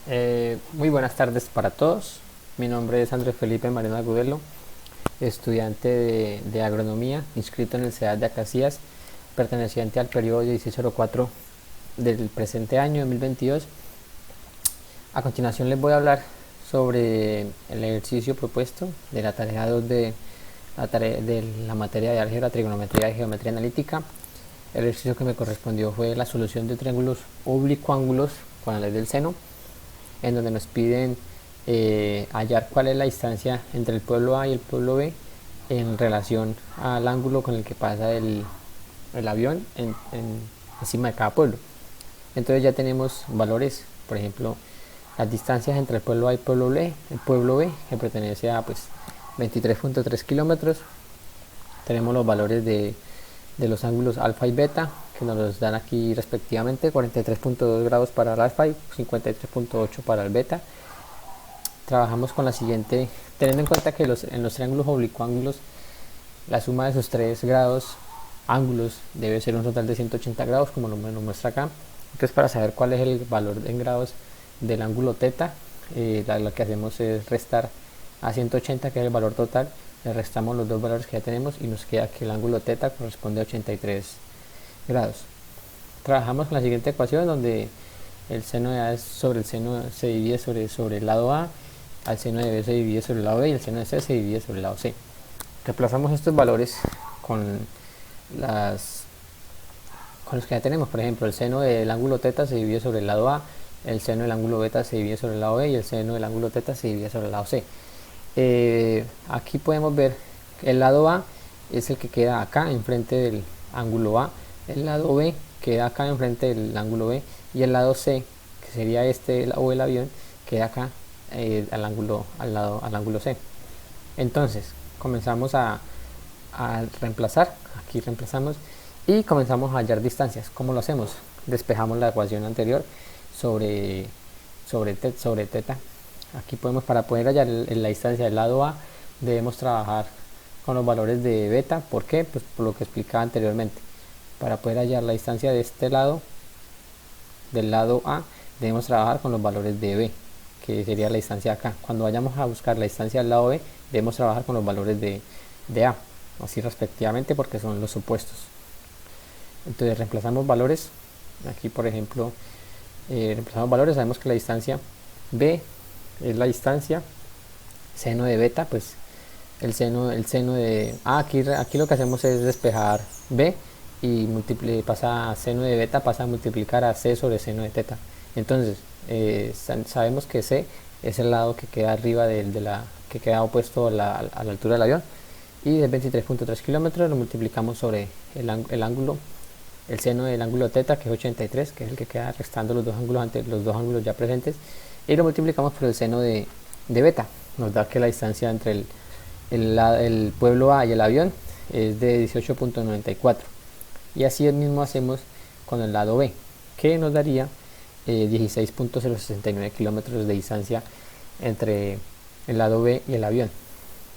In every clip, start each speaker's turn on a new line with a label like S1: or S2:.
S1: Muy buenas tardes para todos. Mi nombre es Andrés Felipe Mariano Agudelo, estudiante de agronomía, inscrito en el CEAD de Acacías, perteneciente al periodo 1604 del presente año 2022. A continuación les voy a hablar sobre el ejercicio propuesto de la tarea 2 de la materia de álgebra, trigonometría y geometría analítica. El ejercicio que me correspondió fue la solución de triángulos oblicuángulos con la ley del seno, en donde nos piden hallar cuál es la distancia entre el pueblo A y el pueblo B en relación al ángulo con el que pasa el avión encima de cada pueblo. Entonces ya tenemos valores, por ejemplo, las distancias entre el pueblo A y el pueblo B, que pertenece a 23.3 kilómetros. Tenemos los valores de los ángulos alfa y beta, que nos los dan aquí respectivamente: 43.2 grados para el alfa y 53.8 para el beta. Trabajamos con la siguiente, teniendo en cuenta que en los triángulos oblicuángulos la suma de sus 3 grados ángulos debe ser un total de 180 grados, como nos muestra acá. Entonces, para saber cuál es el valor en grados del ángulo teta, lo que hacemos es restar a 180, que es el valor total, le restamos los dos valores que ya tenemos y nos queda que el ángulo teta corresponde a 83 grados. Trabajamos con la siguiente ecuación, donde el seno de A sobre el seno se divide sobre el lado A, al seno de B se divide sobre el lado B y el seno de C se divide sobre el lado C. Reemplazamos estos valores con los que ya tenemos. Por ejemplo, el seno del ángulo teta se divide sobre el lado A, el seno del ángulo beta se divide sobre el lado B y el seno del ángulo teta se divide sobre el lado C. Aquí podemos ver que el lado A es el que queda acá enfrente del ángulo A, el lado B queda acá enfrente del ángulo B y el lado C, que sería este o el avión, queda acá al ángulo C. Entonces comenzamos a reemplazar, aquí reemplazamos y comenzamos a hallar distancias. ¿Cómo lo hacemos? Despejamos la ecuación anterior sobre teta. Aquí para poder hallar la distancia del lado A, debemos trabajar con los valores de beta. ¿Por qué? Pues por lo que explicaba anteriormente. Para poder hallar la distancia de este lado, del lado A, debemos trabajar con los valores de B, que sería la distancia acá. Cuando vayamos a buscar la distancia del lado B, debemos trabajar con los valores de A, así respectivamente, porque son los opuestos. Entonces reemplazamos valores. Aquí, por ejemplo, reemplazamos valores. Sabemos que la distancia B es la distancia seno de beta, pues el seno de A. Aquí lo que hacemos es despejar B y pasa a seno de beta, pasa a multiplicar a C sobre seno de teta. Entonces sabemos que C es el lado que queda arriba que queda opuesto a la altura del avión, y de 23.3 kilómetros lo multiplicamos sobre el ángulo, el seno del ángulo teta, que es 83, que es el que queda restando los dos ángulos ya presentes, y lo multiplicamos por el seno de beta. Nos da que la distancia entre el pueblo A y el avión es de 18.94, y así mismo hacemos con el lado B, que nos daría 16.069 kilómetros de distancia entre el lado B y el avión.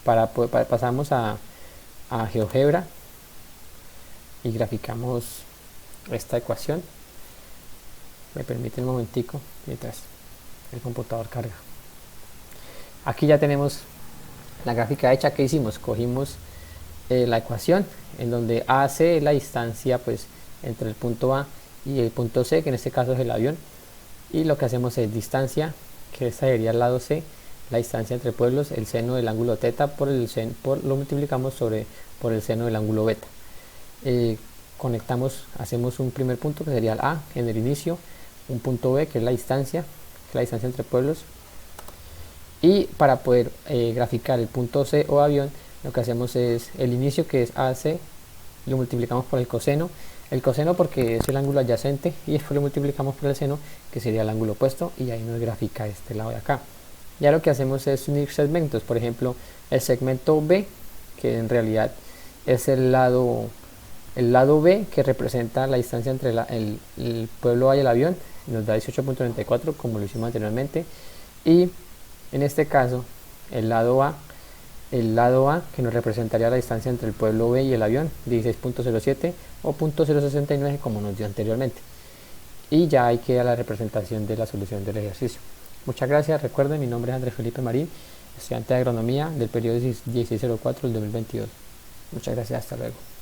S1: Pasamos a GeoGebra y graficamos esta ecuación. Me permite un momentico mientras el computador carga. Aquí ya tenemos la gráfica hecha. ¿Qué hicimos? Cogimos la ecuación en donde AC es la distancia entre el punto A y el punto C, que en este caso es el avión, y lo que hacemos es distancia, que esta sería el lado C, la distancia entre pueblos, el seno del ángulo teta lo multiplicamos por el seno del ángulo beta. Hacemos un primer punto, que sería el A en el inicio, un punto B, que es la distancia entre pueblos, y para poder graficar el punto C o avión, lo que hacemos es el inicio, que es AC, lo multiplicamos por el coseno porque es el ángulo adyacente, y después lo multiplicamos por el seno, que sería el ángulo opuesto, y ahí nos grafica este lado de acá. Ya lo que hacemos es unir segmentos. Por ejemplo, el segmento B, que en realidad es el lado B, que representa la distancia entre el pueblo A y el avión, nos da 18.94, como lo hicimos anteriormente, y en este caso el lado A, que nos representaría la distancia entre el pueblo B y el avión, 16.07 o 0.069, como nos dio anteriormente. Y ya ahí queda la representación de la solución del ejercicio. Muchas gracias, recuerden, mi nombre es Andrés Felipe Marín, estudiante de agronomía del periodo 1604 del 2022. Muchas gracias, hasta luego.